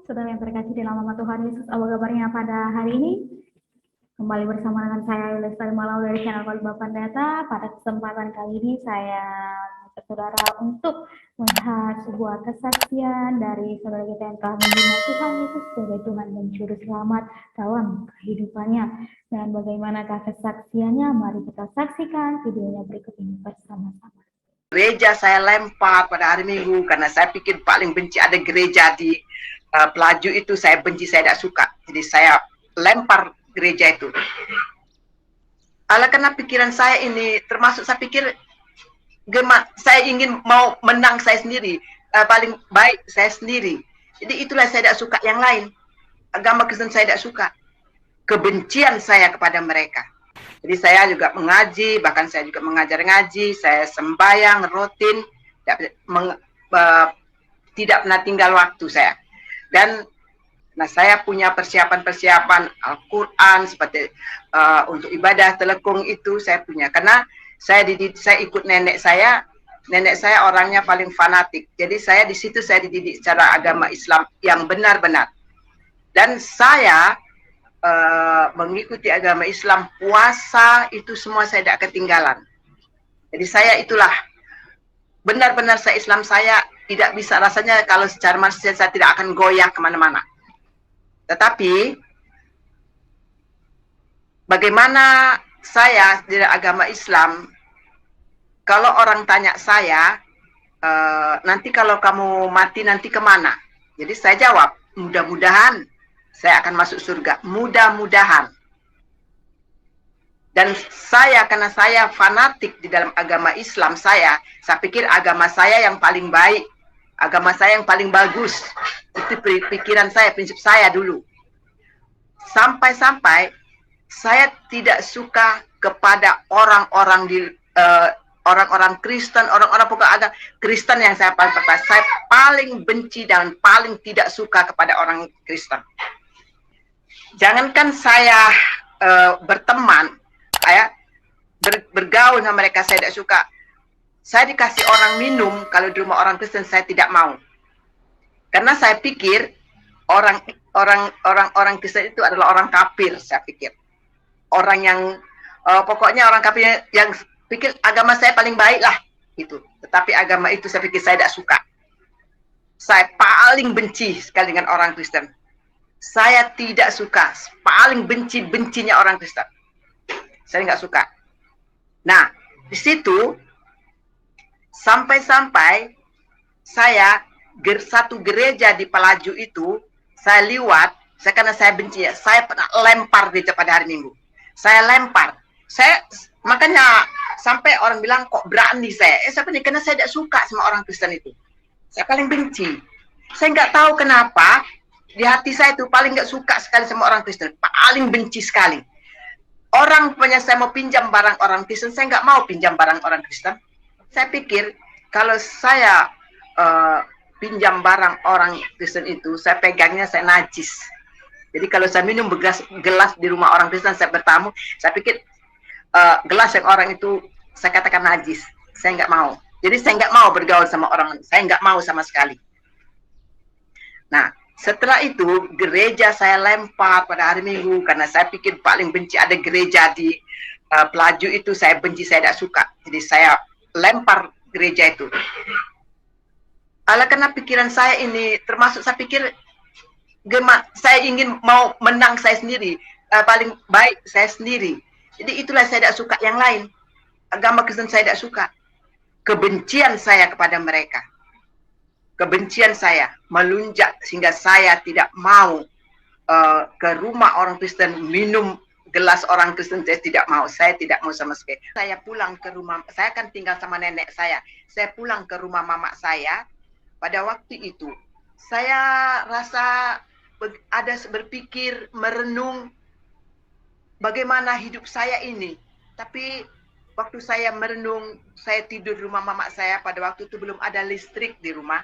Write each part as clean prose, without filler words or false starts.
Saudara yang terkasih dalam nama Tuhan Yesus, apa kabarnya pada hari ini? Kembali bersama dengan saya Lestari Malau dari channel Kolibapan Data. Pada kesempatan kali ini saya mengajak saudara untuk melihat sebuah kesaksian dari saudara kita yang telah menerima Tuhan Yesus sebagai Tuhan dan Juru Selamat dalam kehidupannya. Dan bagaimanakah kesaksiannya? Mari kita saksikan videonya berikut ini bersama-sama. Gereja saya lempar pada hari Minggu karena saya pikir paling benci ada gereja di Pelaju itu. Saya benci, saya tidak suka. Jadi saya lempar gereja itu. Karena pikiran saya ini termasuk saya pikir saya ingin mau menang saya sendiri, paling baik saya sendiri. Jadi itulah saya tidak suka yang lain. Agama Kristen saya tidak suka. Kebencian saya kepada mereka. Jadi saya juga mengaji, bahkan saya juga mengajar ngaji, saya sembahyang rutin, tidak pernah tinggal waktu saya. Dan saya punya persiapan-persiapan Al-Quran seperti untuk ibadah telekung itu saya punya. Karena saya ikut nenek saya orangnya paling fanatik. Jadi saya di situ saya dididik secara agama Islam yang benar-benar. Dan saya mengikuti agama Islam, puasa itu semua saya tidak ketinggalan. Jadi saya itulah benar-benar saya Islam, saya tidak bisa rasanya kalau secara manusia saya tidak akan goyah kemana-mana. Tetapi bagaimana saya di agama Islam, kalau orang tanya saya, nanti kalau kamu mati nanti kemana? Jadi saya jawab, mudah-mudahan saya akan masuk surga, mudah-mudahan. Dan saya, karena saya fanatik di dalam agama Islam saya pikir agama saya yang paling baik, agama saya yang paling bagus. Itu pikiran saya, prinsip saya dulu. Sampai-sampai saya tidak suka kepada orang-orang di orang-orang Kristen, orang-orang pokok agama Kristen yang saya paling benci dan paling tidak suka kepada orang Kristen. Jangankan saya berteman, bergaul sama mereka saya tidak suka. Saya dikasih orang minum kalau di rumah orang Kristen saya tidak mau. Karena saya pikir orang Kristen itu adalah orang kafir, saya pikir. Orang yang pokoknya orang kafir yang pikir agama saya paling baik lah gitu. Tetapi agama itu saya pikir saya tidak suka. Saya paling benci sekali dengan orang Kristen. Saya tidak suka, paling benci-bencinya orang Kristen. Saya nggak suka. Nah, di situ sampai-sampai saya satu gereja di Pelaju itu saya liwat, karena saya benci, saya pernah lempar gereja pada hari Minggu. Saya lempar. Makanya sampai orang bilang kok berani saya. Karena saya tidak suka sama orang Kristen itu. Saya paling benci. Saya nggak tahu kenapa. Di hati saya itu paling nggak suka sekali sama orang Kristen, paling benci sekali. Orang punya saya mau pinjam barang orang Kristen, saya nggak mau pinjam barang orang Kristen. Saya pikir kalau saya pinjam barang orang Kristen itu, saya pegangnya saya najis. Jadi kalau saya minum gelas di rumah orang Kristen, saya bertamu, saya pikir gelas yang orang itu saya katakan najis. Saya nggak mau. Jadi saya nggak mau bergaul sama orang, saya nggak mau sama sekali. Nah, setelah itu gereja saya lempar pada hari Minggu karena saya pikir paling benci ada gereja di Pelaju itu. Saya benci, saya tidak suka. Jadi saya lempar gereja itu. Karena pikiran saya ini termasuk saya pikir saya ingin mau menang saya sendiri, paling baik saya sendiri. Jadi itulah saya tidak suka yang lain. Agama Kristen saya tidak suka. Kebencian saya kepada mereka. Kebencian saya melunjak sehingga saya tidak mau ke rumah orang Kristen minum gelas orang Kristen. Saya tidak mau sama sekali. Saya pulang ke rumah, saya kan tinggal sama nenek saya. Saya pulang ke rumah mama saya. Pada waktu itu saya rasa ada berpikir, merenung bagaimana hidup saya ini. Tapi waktu saya merenung, saya tidur di rumah mama saya. Pada waktu itu belum ada listrik di rumah.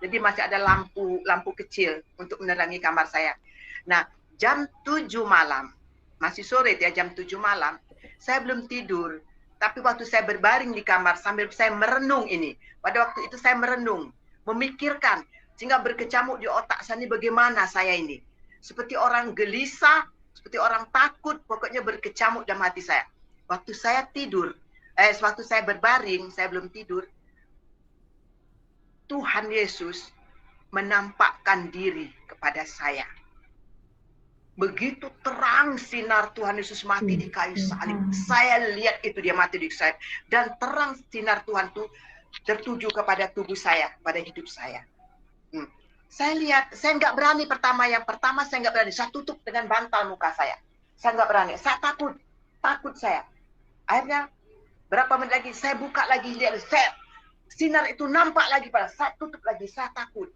Jadi masih ada lampu kecil untuk menerangi kamar saya. Nah, jam 7 malam, masih sore ya, jam 7 malam, saya belum tidur. Tapi waktu saya berbaring di kamar sambil saya merenung ini, pada waktu itu saya merenung, memikirkan sehingga berkecamuk di otak saya, ini bagaimana saya ini. Seperti orang gelisah, seperti orang takut, pokoknya berkecamuk dalam hati saya. Waktu saya tidur, waktu saya berbaring, saya belum tidur, Tuhan Yesus menampakkan diri kepada saya. Begitu terang sinar Tuhan Yesus mati di kayu salib. Saya lihat itu dia mati di kayu salib. Dan terang sinar Tuhan itu tertuju kepada tubuh saya, pada hidup saya. Saya lihat, saya nggak berani yang pertama saya nggak berani. Saya tutup dengan bantal muka saya. Saya nggak berani, saya takut saya. Akhirnya berapa menit lagi saya buka lagi, lihat, sinar itu nampak lagi pada saya, tutup lagi, saya takut.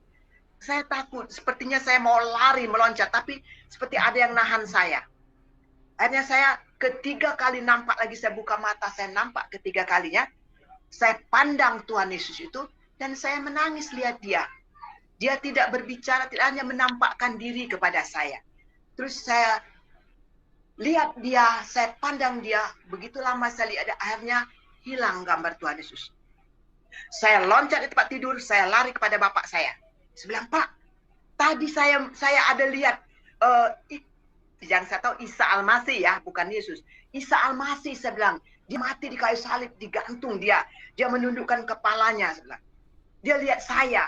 Saya takut, sepertinya saya mau lari, meloncat, tapi seperti ada yang nahan saya. Akhirnya saya ketiga kali nampak lagi, saya buka mata, saya nampak ketiga kalinya. Saya pandang Tuhan Yesus itu, dan saya menangis lihat dia. Dia tidak berbicara, tidak hanya menampakkan diri kepada saya. Terus saya lihat dia, saya pandang dia, begitu lama saya lihat dia, akhirnya hilang gambar Tuhan Yesus. Saya loncat di tempat tidur, saya lari kepada bapak saya. Saya bilang, Pak, tadi saya ada lihat, yang saya tahu Isa Al-Masih ya, bukan Yesus. Isa Al-Masih, saya bilang, dia mati di kayu salib, digantung dia menundukkan kepalanya, saya bilang. Dia lihat saya.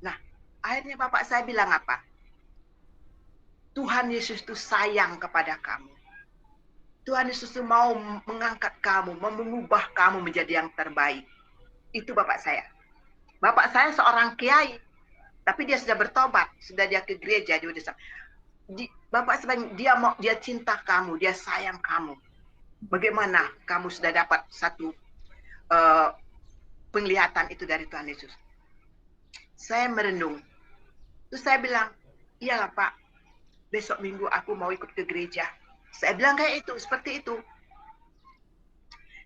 Nah, akhirnya bapak saya bilang apa? Tuhan Yesus itu sayang kepada kamu. Tuhan Yesus itu mau mengangkat kamu, mau mengubah kamu menjadi yang terbaik. Itu bapak saya. Bapak saya seorang kiai, tapi dia sudah bertobat, sudah dia ke gereja, bapak sebenarnya dia cinta kamu, dia sayang kamu. Bagaimana kamu sudah dapat satu penglihatan itu dari Tuhan Yesus? Saya merenung, terus saya bilang, iyalah Pak, besok minggu aku mau ikut ke gereja. Saya bilang kayak itu, seperti itu.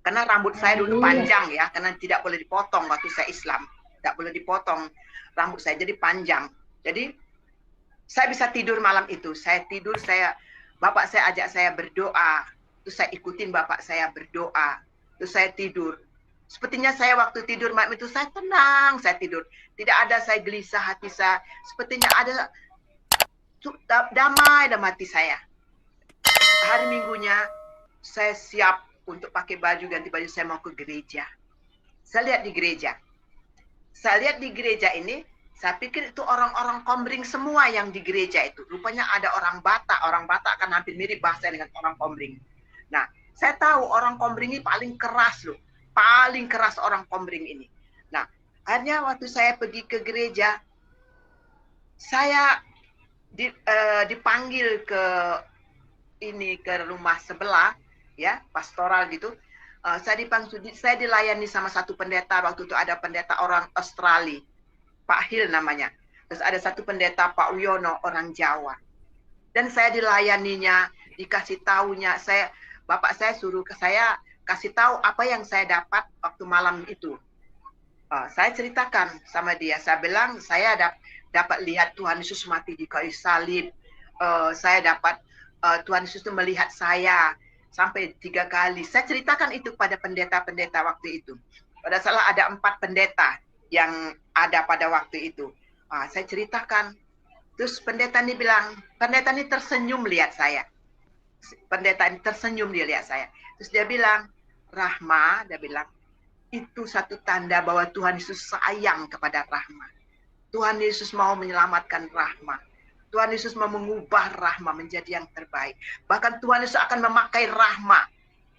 Karena rambut saya dulu panjang ya, karena tidak boleh dipotong waktu saya Islam. Tidak boleh dipotong rambut saya, jadi panjang. Jadi saya bisa tidur malam itu. Saya tidur, bapak saya ajak saya berdoa. Terus saya ikutin bapak saya berdoa. Terus saya tidur. Sepertinya saya waktu tidur malam itu saya tenang, saya tidur. Tidak ada saya gelisah hati saya. Sepertinya ada damai dalam hati saya. Hari Minggunya saya siap untuk pakai baju, ganti baju, saya mau ke gereja. Saya lihat di gereja. Saya lihat di gereja ini, saya pikir itu orang-orang Komering semua yang di gereja itu. Rupanya ada orang Batak akan hampir mirip bahasa dengan orang Komering. Nah, saya tahu orang Komering ini paling keras loh. Paling keras orang Komering ini. Nah, akhirnya waktu saya pergi ke gereja, saya dipanggil ke rumah sebelah, ya, pastoral gitu. Saya dilayani sama satu pendeta. Waktu itu ada pendeta orang Australia, Pak Hil namanya. Terus ada satu pendeta Pak Wiono orang Jawa. Dan saya dilayaninya, dikasih tahunya. Bapak saya suruh ke saya kasih tahu apa yang saya dapat waktu malam itu. Saya ceritakan sama dia. Saya bilang saya dapat lihat Tuhan Yesus mati di kayu salib. Saya dapat Tuhan Yesus itu melihat saya sampai 3 kali. Saya ceritakan itu pada pendeta-pendeta waktu itu. Pada salah ada 4 pendeta yang ada pada waktu itu. Saya ceritakan. Terus pendeta ini tersenyum lihat saya. Pendeta ini tersenyum, dia lihat saya. Terus dia bilang, Rahma, dia bilang, itu satu tanda bahwa Tuhan Yesus sayang kepada Rahma. Tuhan Yesus mau menyelamatkan Rahma. Tuhan Yesus mau mengubah Rahma menjadi yang terbaik. Bahkan Tuhan Yesus akan memakai Rahma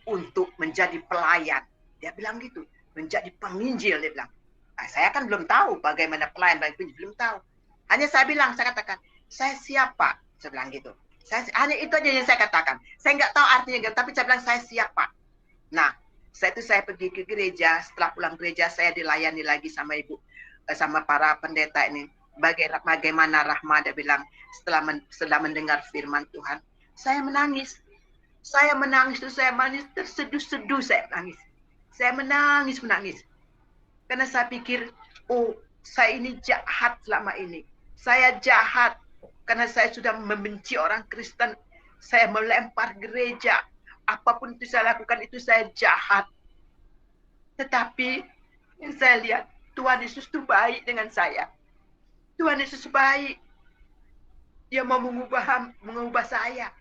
untuk menjadi pelayan. Dia bilang gitu, menjadi penginjil, dia bilang. Saya kan belum tahu bagaimana pelayan, belum tahu. Hanya saya katakan, saya siap Pak, saya bilang gitu. Hanya itu aja yang saya katakan. Saya nggak tahu artinya, tapi saya bilang saya siap Pak. Nah, saya pergi ke gereja. Setelah pulang gereja, saya dilayani lagi sama sama para pendeta ini. Bagaimana Rahma, dia bilang, setelah mendengar firman Tuhan, saya menangis. Saya menangis, terseduh-seduh saya menangis. Saya menangis. Karena saya pikir, oh, saya ini jahat selama ini. Saya jahat karena saya sudah membenci orang Kristen. Saya melempar gereja. Apapun itu saya lakukan, itu saya jahat. Tetapi yang saya lihat, Tuhan Yesus itu baik dengan saya. Tuhan Yesus baik. Dia mau mengubah saya.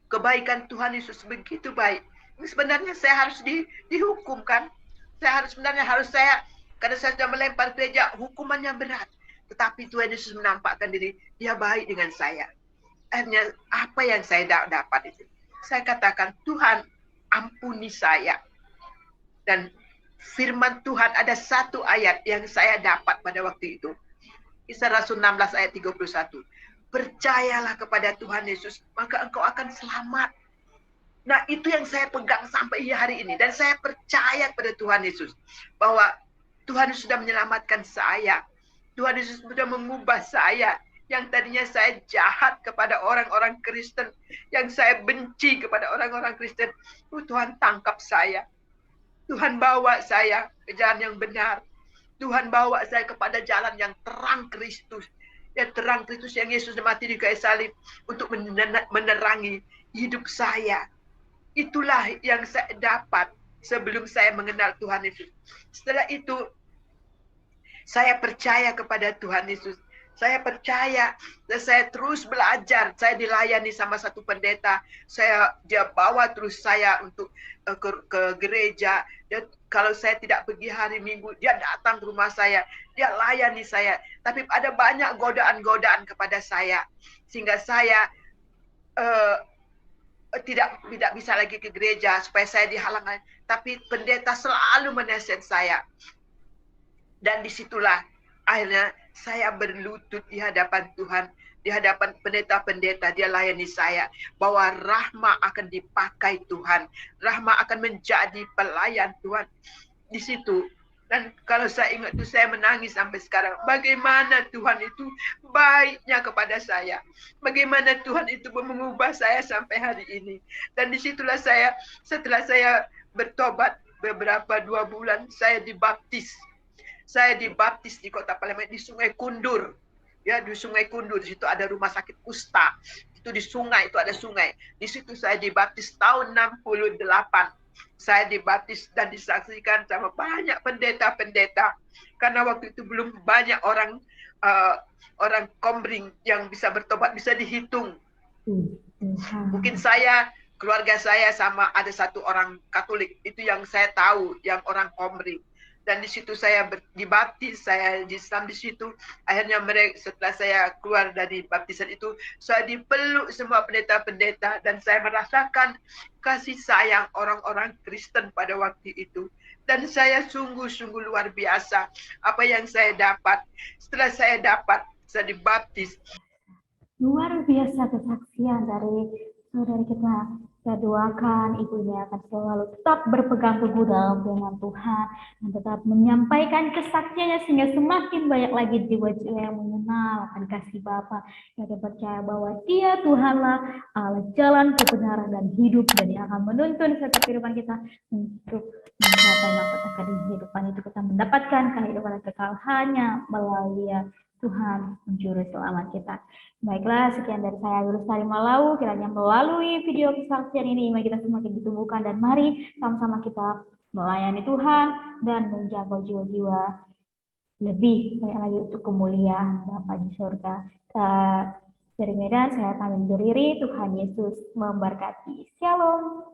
Kebaikan Tuhan Yesus begitu baik. Sebenarnya saya harus dihukum kan? Karena saya sudah melempar gereja, hukumannya berat. Tetapi Tuhan Yesus menampakkan diri, dia baik dengan saya. Akhirnya apa yang saya dapat itu? Saya katakan, Tuhan ampuni saya. Dan firman Tuhan ada satu ayat yang saya dapat pada waktu itu. Kisah Rasul 16 ayat 31. Percayalah kepada Tuhan Yesus, maka engkau akan selamat. Nah, itu yang saya pegang sampai hari ini. Dan saya percaya kepada Tuhan Yesus. Bahwa Tuhan Yesus sudah menyelamatkan saya. Tuhan Yesus sudah mengubah saya. Yang tadinya saya jahat kepada orang-orang Kristen. Yang saya benci kepada orang-orang Kristen. Tuhan tangkap saya. Tuhan bawa saya ke jalan yang benar. Tuhan bawa saya kepada jalan yang terang Kristus. Ya, terang Kristus yang Yesus mati di kayu salib untuk menerangi hidup saya. Itulah yang saya dapat sebelum saya mengenal Tuhan Yesus. Setelah itu, saya percaya kepada Tuhan Yesus. Saya percaya dan saya terus belajar. Saya dilayani sama satu pendeta. Dia bawa terus saya untuk ke gereja. Dan kalau saya tidak pergi hari Minggu, dia datang ke rumah saya. Dia layani saya. Tapi ada banyak godaan-godaan kepada saya. Sehingga saya tidak bisa lagi ke gereja supaya saya dihalangi. Tapi pendeta selalu menasihat saya. Dan disitulah akhirnya saya berlutut di hadapan Tuhan, di hadapan pendeta-pendeta. Dia layani saya bahwa Rahma akan dipakai Tuhan, Rahma akan menjadi pelayan Tuhan di situ. Dan kalau saya ingat itu, saya menangis sampai sekarang. Bagaimana Tuhan itu baiknya kepada saya, bagaimana Tuhan itu mengubah saya sampai hari ini. Dan disitulah saya, setelah saya bertobat beberapa 2 bulan, saya dibaptis. Saya dibaptis di Kota Palembang, di Sungai Kundur. Ya, di Sungai Kundur, di situ ada rumah sakit kusta. Itu di sungai, itu ada sungai. Di situ saya dibaptis tahun 68. Saya dibaptis dan disaksikan sama banyak pendeta-pendeta. Karena waktu itu belum banyak orang komring yang bisa bertobat, bisa dihitung. Mungkin saya, keluarga saya sama ada satu orang Katolik, itu yang saya tahu, yang orang komring. Dan di situ saya dibaptis, saya Islam di situ. Akhirnya setelah saya keluar dari baptisan itu, saya dipeluk semua pendeta-pendeta dan saya merasakan kasih sayang orang-orang Kristen pada waktu itu. Dan saya sungguh-sungguh luar biasa apa yang saya dapat. Setelah saya dibaptis. Luar biasa kesaksian dari saudari kita. Saya doakan ibu ini akan selalu tetap berpegang teguh dalam firman Tuhan dan tetap menyampaikan kesaksiannya sehingga semakin banyak lagi jiwa-jiwa yang mengenal akan kasih Bapa, yang percaya bahwa Dia Tuhanlah Allah jalan kebenaran dan hidup, dan Dia akan menuntun setiap kehidupan kita untuk mencapai maksud kehidupan itu. Kita mendapatkan kehidupan yang kekal hanya melalui Tuhan Juru Selamat kita. Baiklah, sekian dari saya Lestari Malau. Kiranya melalui video kesaksian ini iman kita semakin ditumbuhkan, dan mari sama-sama kita melayani Tuhan dan menjaga jiwa-jiwa lebih banyak lagi untuk kemuliaan Bapa di surga. Dari Medan saya pamit undur diri. Tuhan Yesus memberkati. Shalom.